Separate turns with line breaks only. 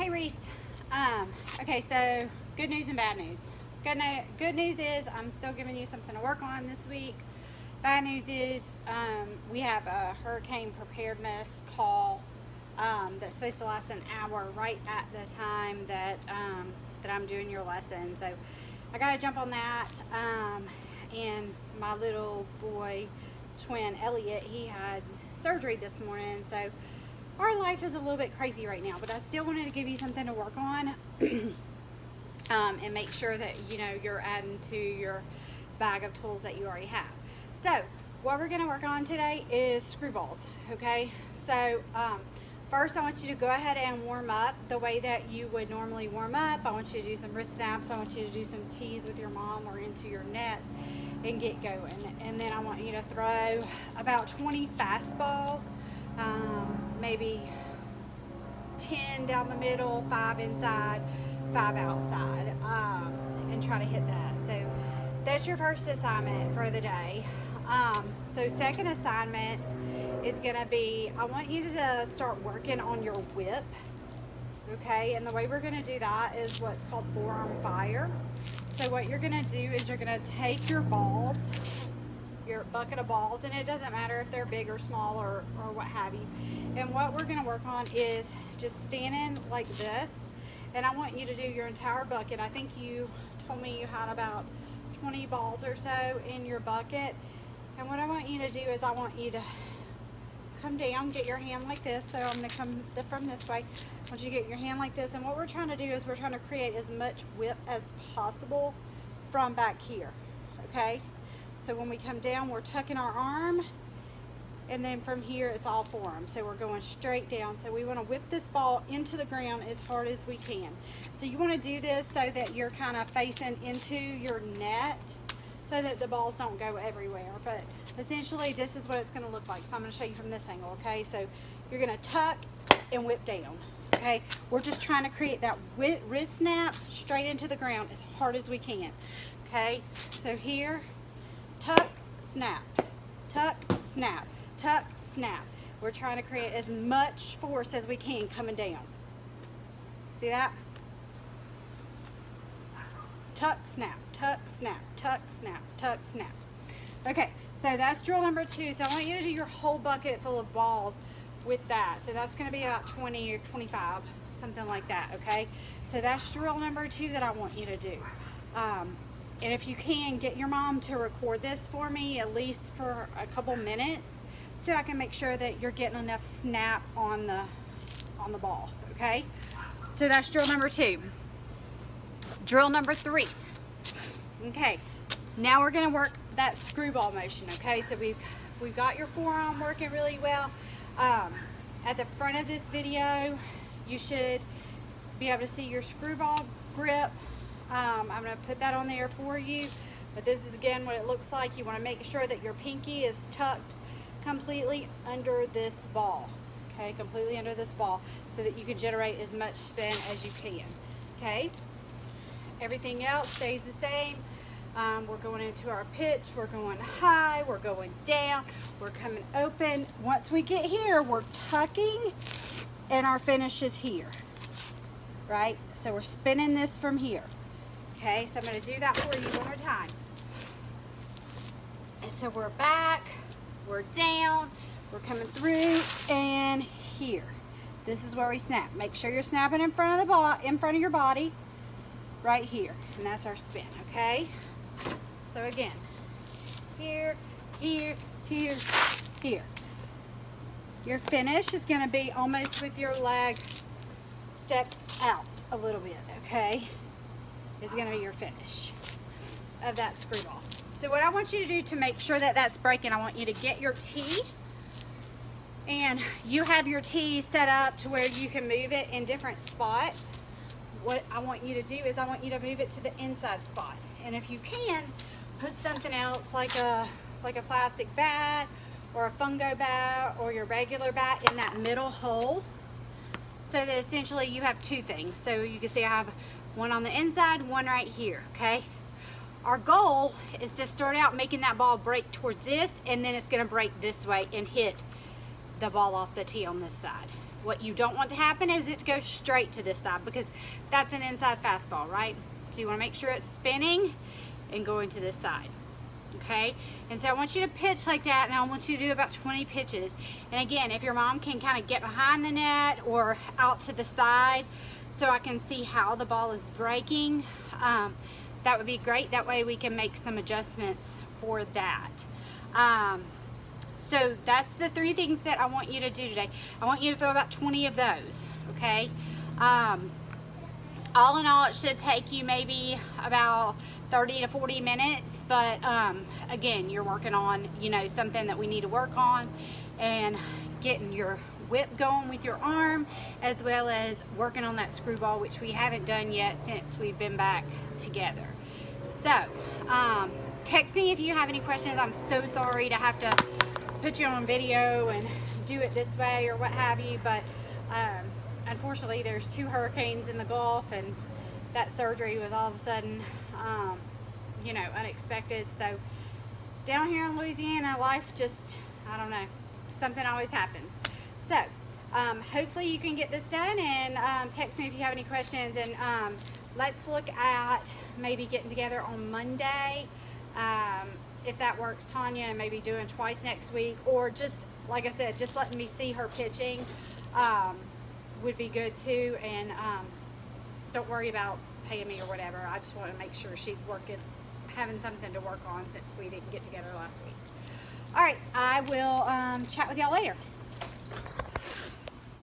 Hey Reese. Okay, so good news and bad news. Good news is I'm still giving you something to work on this week. Bad news is we have a hurricane preparedness call that's supposed to last an hour right at the time that I'm doing your lesson. So I got to jump on that. And my little boy twin Elliot, he had surgery this morning, so our life is a little bit crazy right now, but I still wanted to give you something to work on and make sure that you're adding to your bag of tools that you already have. So what we're going to work on today is screw balls. Okay, so first I want you to go ahead and warm up the way that you would normally warm up. I want you to do some wrist snaps. I want you to do some tees with your mom or into your net and get going. And then I want you to throw about 20 fastballs, maybe 10 down the middle, 5 inside, 5 outside, and try to hit that. So that's your first assignment for the day. So second assignment is going to be, I want you to start working on your whip. Okay, and the way we're going to do that is what's called forearm fire. So what you're going to do is you're going to take your balls, your bucket of balls, and it doesn't matter if they're big or small or what have you. And what we're going to work on is just standing like this, and I want you to do your entire bucket. I think you told me you had about 20 balls or so in your bucket. And what I want you to do is I want you to come down, get your hand like this. So I'm going to come from this way. I want you to get your hand like this. And what we're trying to do is we're trying to create as much whip as possible from back here. Okay? So when we come down, we're tucking our arm. And then from here, it's all forearm. So we're going straight down. So we want to whip this ball into the ground as hard as we can. So you want to do this so that you're kind of facing into your net, so that the balls don't go everywhere. But essentially this is what it's going to look like. So I'm going to show you from this angle. Okay, so you're going to tuck and whip down. Okay, we're just trying to create that wrist snap straight into the ground as hard as we can. Okay, so here, tuck, snap, tuck, snap, tuck, snap. We're trying to create as much force as we can coming down. See that? Tuck, snap, tuck, snap, tuck, snap, tuck, snap. Okay, so that's drill number 2. So I want you to do your whole bucket full of balls with that. So that's going to be about 20 or 25, something like that, okay? So that's drill number 2 that I want you to do. And if you can, get your mom to record this for me at least for a couple minutes so I can make sure that you're getting enough snap on the ball, okay? So that's drill number 2. Drill number 3. Okay, now we're going to work that screwball motion. Okay, so we've got your forearm working really well. At the front of this video, you should be able to see your screwball grip. I'm going to put that on there for you, but this is again what it looks like. You want to make sure that your pinky is tucked completely under this ball. Okay, completely under this ball, so that you can generate as much spin as you can. Okay. Everything else stays the same. We're going into our pitch. We're going high. We're going down. We're coming open. Once we get here, we're tucking, and our finish is here. Right? So we're spinning this from here. Okay? So I'm going to do that for you one more time. And so we're back. We're down. We're coming through, and here. This is where we snap. Make sure you're snapping in front of the ball, in front of your body. Right here, and that's our spin. Okay, so again, here, here, here, here. Your finish is going to be almost with your leg stepped out a little bit. Okay, is going to be your finish of that screwball. So what I want you to do to make sure that that's breaking, I want you to get your tee, and you have your tee set up to where you can move it in different spots. What I want you to do is I want you to move it to the inside spot, and if you can, put something else like a plastic bat or a fungo bat or your regular bat in that middle hole, so that essentially you have 2 things. So you can see I have one on the inside, one right here. Okay, our goal is to start out making that ball break towards this, and then it's going to break this way and hit the ball off the tee on this side. What you don't want to happen is it to go straight to this side, because that's an inside fastball, right? So you want to make sure it's spinning and going to this side. Okay, and so I want you to pitch like that, and I want you to do about 20 pitches. And again, if your mom can kind of get behind the net or out to the side so I can see how the ball is breaking, that would be great. That way we can make some adjustments for that. So that's the 3 things that I want you to do today. I want you to throw about 20 of those, okay? All in all, it should take you maybe about 30 to 40 minutes, but again, you're working on, you know, something that we need to work on, and getting your whip going with your arm, as well as working on that screwball, which we haven't done yet since we've been back together. So text me if you have any questions. I'm so sorry to have to put you on video and do it this way or what have you, but unfortunately there's 2 hurricanes in the Gulf, and that surgery was all of a sudden you know, unexpected. So down here in Louisiana, life just, I don't know, something always happens. So hopefully you can get this done, and text me if you have any questions, and let's look at maybe getting together on Monday, if that works, Tanya, and maybe doing twice next week, or just, like I said, just letting me see her pitching would be good too. And don't worry about paying me or whatever. I just want to make sure she's working, having something to work on, since we didn't get together last week. All right, I will chat with y'all later.